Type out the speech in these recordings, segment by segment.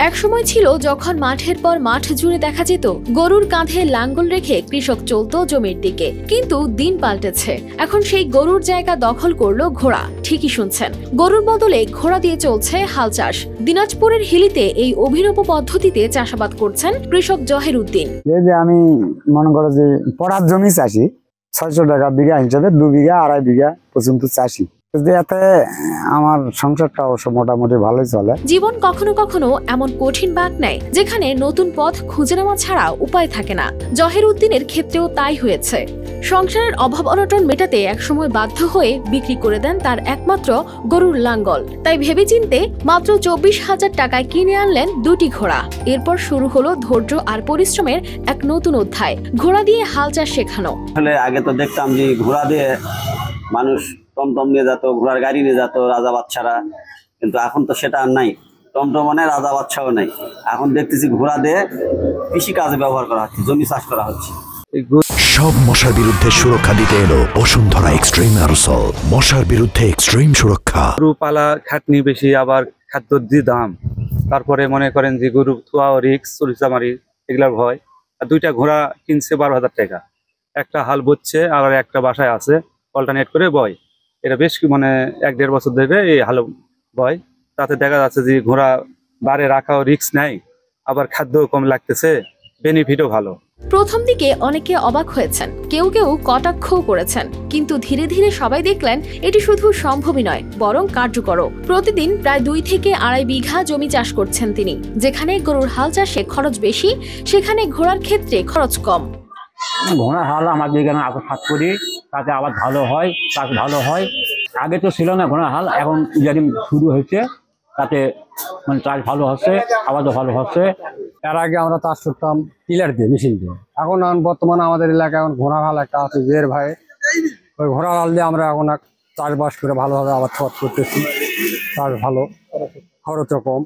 একসময় ছিল যখন মাঠের পর মাঠ জুড়ে দেখা যেত গরুর কাঁধে লাঙ্গল রেখে কৃষক চলত জমির দিকে, কিন্তু দিন পাল্টেছে। এখন সেই গরুর জায়গা দখল করলো ঘোড়া। ঠিকই শুনছেন, গরুর বদলে ঘোড়া দিয়ে চলছে হাল চাষ। দিনাজপুরের হিলিতে এই অভিনব পদ্ধতিতে চাষাবাদ করছেন কৃষক জহির উদ্দিন। আমি মনে করো যে পড়ার জমি চাষি, 600 টাকা বিঘা হিসাবে 2 বিঘা 2.5 বিঘা পর্যন্ত চাষি। এতে আমার সংসারটা অবশ্য মোটামুটি ভালোই চলে। জীবন কখনো কখনো এমন কঠিন বাঁক নেয় যেখানে নতুন পথ খুঁজে নেওয়া ছাড়া উপায় থাকে না। জহির উদ্দিনের ক্ষেত্রেও তাই হয়েছে। সংসারের অভাব অনটন মেটাতে একসময় বাধ্য হয়ে বিক্রি করে দেন তার একমাত্র গরুর লাঙ্গল। তাই ভেবেচিন্তে মাত্র 24,000 টাকায় কিনে আনলেন 2টি ঘোড়া। এরপর শুরু হলো ধৈর্য আর পরিশ্রমের এক নতুন অধ্যায়, ঘোড়া দিয়ে হাল চাষ শেখানো। আগে তো দেখতাম যে ঘোড়া দিয়ে মানুষ টমটম নিয়ে যেত, ঘোড়ার গাড়ি নিয়ে যেত রাজা বাচ্চারা, কিন্তু এখন তো সেটা আর নাই। টমটম মানে রাজা বাচ্চাও নাই। এখন দেখতেছি ঘোড়া দিয়ে কৃষি কাজে ব্যবহার করা হচ্ছে, জমি চাষ করা হচ্ছে। সব মশার বিরুদ্ধে সুরক্ষা দিতে এলো বসুন্ধরা এক্সট্রিম অ্যারোসল। মশার বিরুদ্ধে এক্সট্রিম সুরক্ষা। গরু পালা খাটনি বেশি, আবার খাদ্যর যে দাম, তারপরে মনে করেন যে গরু থোয়া রিক্স চুরিচামারি এগুলার ভয়। আর 2টা ঘোড়া কিনছে 12,000 টাকা। একটা হাল বচ্ছে, আবার একটা বাসায় আছে অল্টারনেট করে বয়। এটা বেশ মানে 1-1.5 বছর ধরে এই হাল বয়। তাতে দেখা যাচ্ছে যে ঘোড়া বারে রাখাও রিক্স নাই, আবার খাদ্য কম লাগতেছে, বেনিফিটও ভালো। প্রথম দিকে অনেকে অবাক হয়েছেন, কেউ কেউ কটাক্ষও করেছেন, কিন্তু ধীরে ধীরে সবাই দেখলেন এটি শুধু সম্ভবই নয়, বরং কার্যকর। প্রতিদিন প্রায় 2 থেকে 2.5 বিঘা জমি চাষ করছেন তিনি। যেখানে গরুর হাল চাষে খরচ বেশি, সেখানে ঘোড়ার ক্ষেত্রে খরচ কম। ঘোড়া হাল আমাদের এখানে আবাদ করি, তাতে আবাদ ভালো হয়, চাষ ভালো হয়। আগে তো ছিল না ঘোড়া হাল, এখন ইদানিং শুরু হয়েছে, তাতে মানে চাষ ভালো হচ্ছে, আবাদও ভালো হচ্ছে। এর আগে আমরা চাষ করতাম টিলার দিয়ে, মেশিন দিয়ে। এখন বর্তমানে আমাদের এলাকায় এখন ঘোড়া হাল একটা আছে জের ভাই, ওই ঘোড়া হাল দিয়ে আমরা এখন চাষবাস করে ভালোভাবে আবাদ করতেছি। চাষ ভালো, খরচও কম।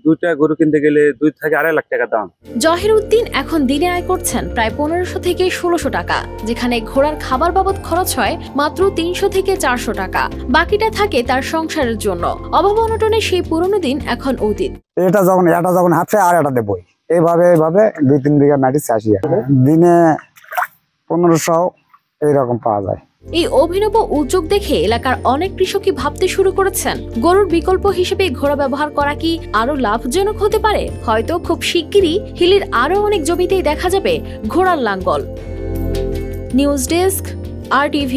2টা গরু কিনতে গেলে 2 থেকে 2.5 লাখ টাকা দাম। জহির উদ্দিন এখন দিনে আয় করছেন প্রায় 1500 থেকে 1600 টাকা, যেখানে ঘোড়ার খাবার বাবদ খরচ হয় মাত্র 300 থেকে 400 টাকা। বাকিটা থাকে তার সংসারের জন্য। অভাব অনটনে সেই পুরনো দিন এখন অতীত। এটা যখন হাফে আর এটা দেবই, এইভাবে 2-3 বিঘা মাটি চাষি দিনে 1500 এইরকম পাওয়া যায়। এই অভিনব উদ্যোগ দেখে এলাকার অনেক কৃষকই ভাবতে শুরু করেছেন, গরুর বিকল্প হিসেবে ঘোড়া ব্যবহার করা কি আরো লাভজনক হতে পারে। হয়তো খুব শিগগিরই হিলির আরো অনেক জমিতেই দেখা যাবে ঘোড়ার লাঙ্গল। News desk, RTV।